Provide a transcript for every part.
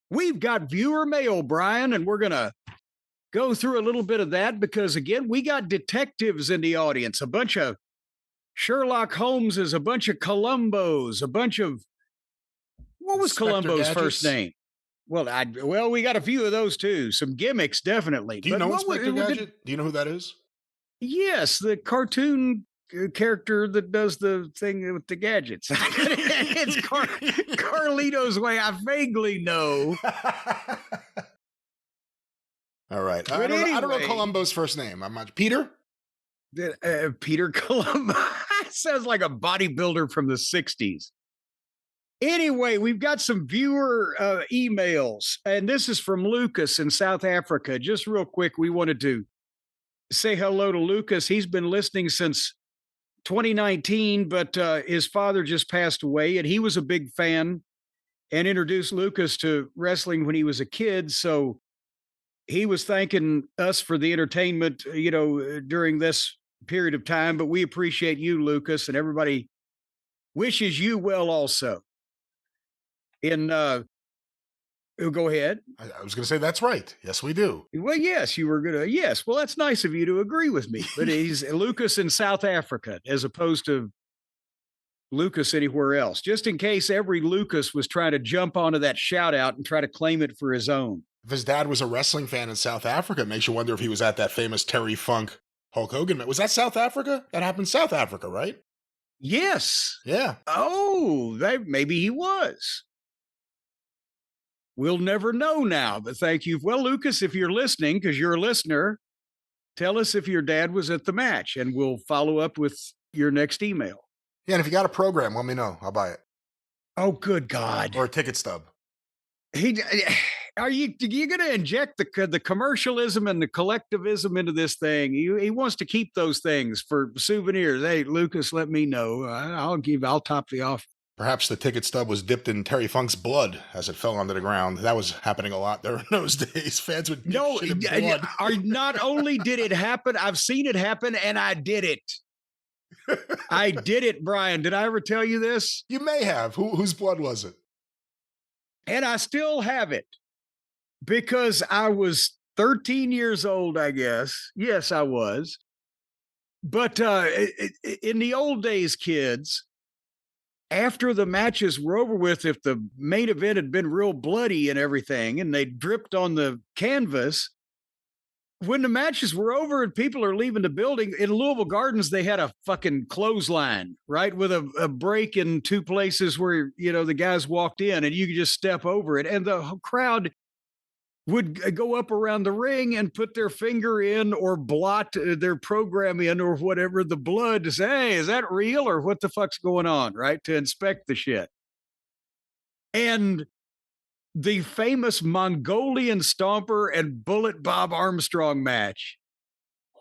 We've got viewer mail, Brian, and we're going to go through a little bit of that because, again, we got detectives in the audience, a bunch of Sherlock Holmeses, a bunch of Columbos, a bunch of what was Inspector Columbo's Gadgets? first name? Well, we got a few of those too. Some gimmicks, definitely. Do you But know what was- Inspector Gadget? Do you know who that is? Yes, the cartoon character that does the thing with the gadgets. It's Carlito's Way. I vaguely know. All right. But I don't know anyway. Columbo's first name. I'm not Peter? Peter Columbo. Sounds like a bodybuilder from the 60s. Anyway, we've got some viewer emails, and this is from Lucas in South Africa. Just real quick, we wanted to say hello to Lucas. He's been listening since 2019, but his father just passed away, and he was a big fan and introduced Lucas to wrestling when he was a kid. So he was thanking us for the entertainment, during this period of time. But we appreciate you, Lucas, and everybody wishes you well also. Go ahead. I was going to say that's right. Yes, we do. Well, yes, you were gonna. Yes, well, that's nice of you to agree with me. But he's Lucas in South Africa, as opposed to Lucas anywhere else. Just in case every Lucas was trying to jump onto that shout out and try to claim it for his own. If his dad was a wrestling fan in South Africa, it makes you wonder if he was at that famous Terry Funk Hulk Hogan. Was that South Africa? That happened in South Africa, right? Yes. Yeah. Oh, maybe he was. We'll never know now, but thank you. Well, Lucas, if you're listening, because you're a listener, tell us if your dad was at the match, and we'll follow up with your next email. Yeah, and if you got a program, let me know. I'll buy it. Oh, good God. Or a ticket stub. Are you going to inject the commercialism and the collectivism into this thing? He wants to keep those things for souvenirs. Hey, Lucas, let me know. I'll top the offer. Perhaps the ticket stub was dipped in Terry Funk's blood as it fell onto the ground. That was happening a lot there in those days. Fans would dip shit in blood. Not only did it happen, I've seen it happen, and I did it. I did it, Brian. Did I ever tell you this? You may have. Whose blood was it? And I still have it because I was 13 years old, I guess. Yes, I was. But in the old days, kids, after the matches were over with, if the main event had been real bloody and everything, and they dripped on the canvas, when the matches were over and people are leaving the building, in Louisville Gardens, they had a fucking clothesline, right? With a break in two places where, the guys walked in and you could just step over it. And the crowd would go up around the ring and put their finger in or blot their program in or whatever, the blood, to say, hey, is that real or what the fuck's going on, right? To inspect the shit. And the famous Mongolian Stomper and Bullet Bob Armstrong match,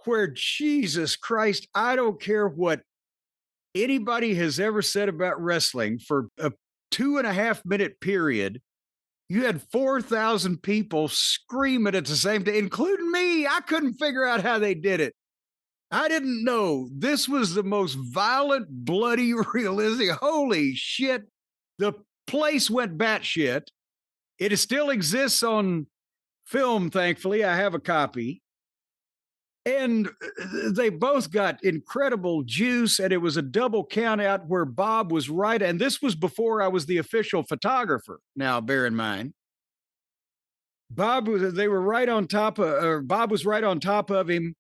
where, Jesus Christ, I don't care what anybody has ever said about wrestling, for a 2.5 minute period, you had 4,000 people screaming at the same time, including me. I couldn't figure out how they did it. I didn't know. This was the most violent, bloody, realistic. Holy shit. The place went batshit. It still exists on film, thankfully. I have a copy. And they both got incredible juice, and it was a double count out where Bob was right. And this was before I was the official photographer. Now, bear in mind, Bob was right on top of him,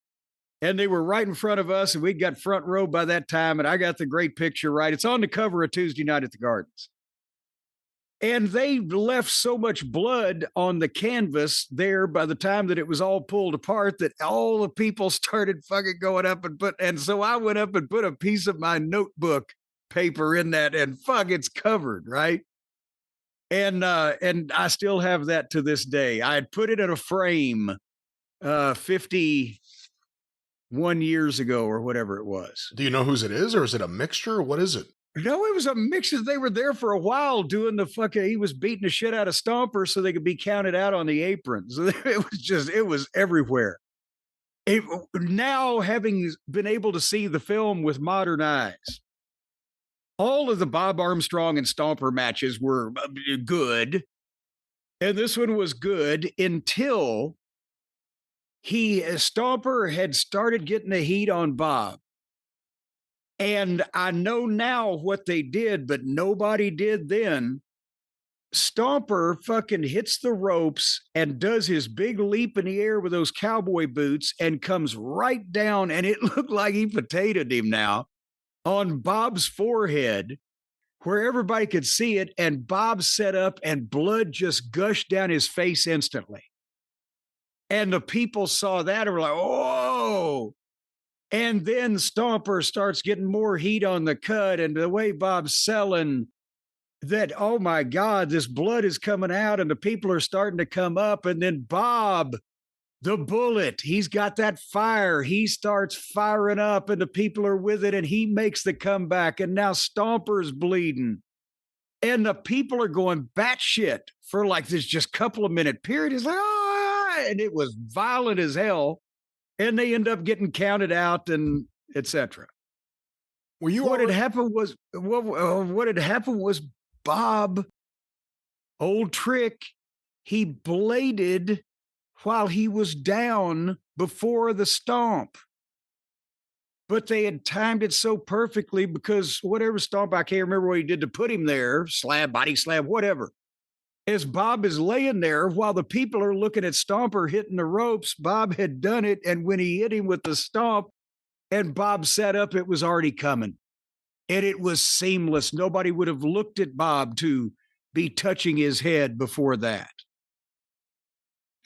and they were right in front of us, and we'd got front row by that time, and I got the great picture right. It's on the cover of Tuesday Night at the Gardens. And they left so much blood on the canvas there by the time that it was all pulled apart that all the people started fucking going up and so I went up and put a piece of my notebook paper in that, and fuck, it's covered, right? And I still have that to this day. I had put it in a frame 51 years ago or whatever it was. Do you know whose it is, or is it a mixture? What is it? No, it was a mixture. They were there for a while doing he was beating the shit out of Stomper so they could be counted out on the aprons. It was everywhere. Now, having been able to see the film with modern eyes, all of the Bob Armstrong and Stomper matches were good. And this one was good until Stomper had started getting the heat on Bob. And I know now what they did, but nobody did then. Stomper fucking hits the ropes and does his big leap in the air with those cowboy boots and comes right down. And it looked like he potatoed him now on Bob's forehead where everybody could see it. And Bob set up and blood just gushed down his face instantly. And the people saw that and were like, oh. And then Stomper starts getting more heat on the cut. And the way Bob's selling that, oh my God, this blood is coming out and the people are starting to come up. And then Bob, the bullet, he's got that fire. He starts firing up and the people are with it and he makes the comeback. And now Stomper's bleeding. And the people are going batshit for like this just couple of minute period. It's like, oh, and it was violent as hell. And they end up getting counted out and etc. What had happened was Bob, old trick, he bladed while he was down before the stomp. But they had timed it so perfectly because whatever stomp, I can't remember what he did to put him there, slab, body slab, whatever. As Bob is laying there while the people are looking at Stomper hitting the ropes, Bob had done it. And when he hit him with the stomp and Bob sat up, it was already coming. And it was seamless. Nobody would have looked at Bob to be touching his head before that.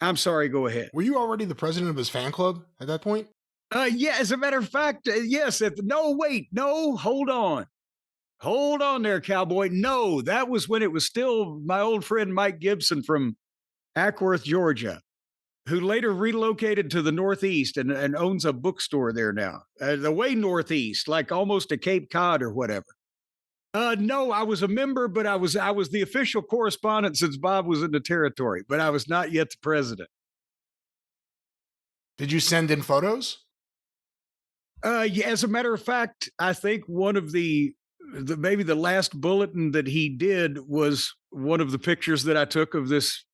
I'm sorry, go ahead. Were you already the president of his fan club at that point? Yeah, as a matter of fact, yes. Hold on. Hold on there, cowboy. No, that was when it was still my old friend Mike Gibson from Ackworth, Georgia, who later relocated to the Northeast and owns a bookstore there now. The way Northeast, like almost to Cape Cod or whatever. No, I was a member, but I was the official correspondent since Bob was in the territory, but I was not yet the president. Did you send in photos? Yeah, as a matter of fact, I think one of maybe the last bulletin that he did was one of the pictures that I took of this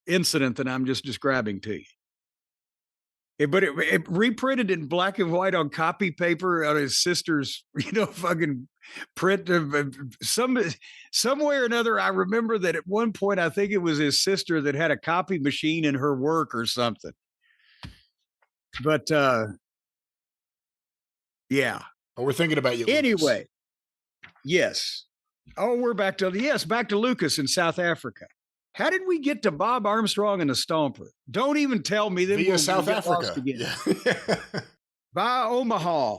incident that I'm just describing to you. But it reprinted in black and white on copy paper on his sister's, fucking print of some way or another. I remember that at one point, I think it was his sister that had a copy machine in her work or something. But yeah. Oh, we're thinking about you. Anyway, yes. Oh, we're back to Lucas in South Africa. How did we get to Bob Armstrong and the Stomper? Don't even tell me that via South Africa. Again. By Omaha.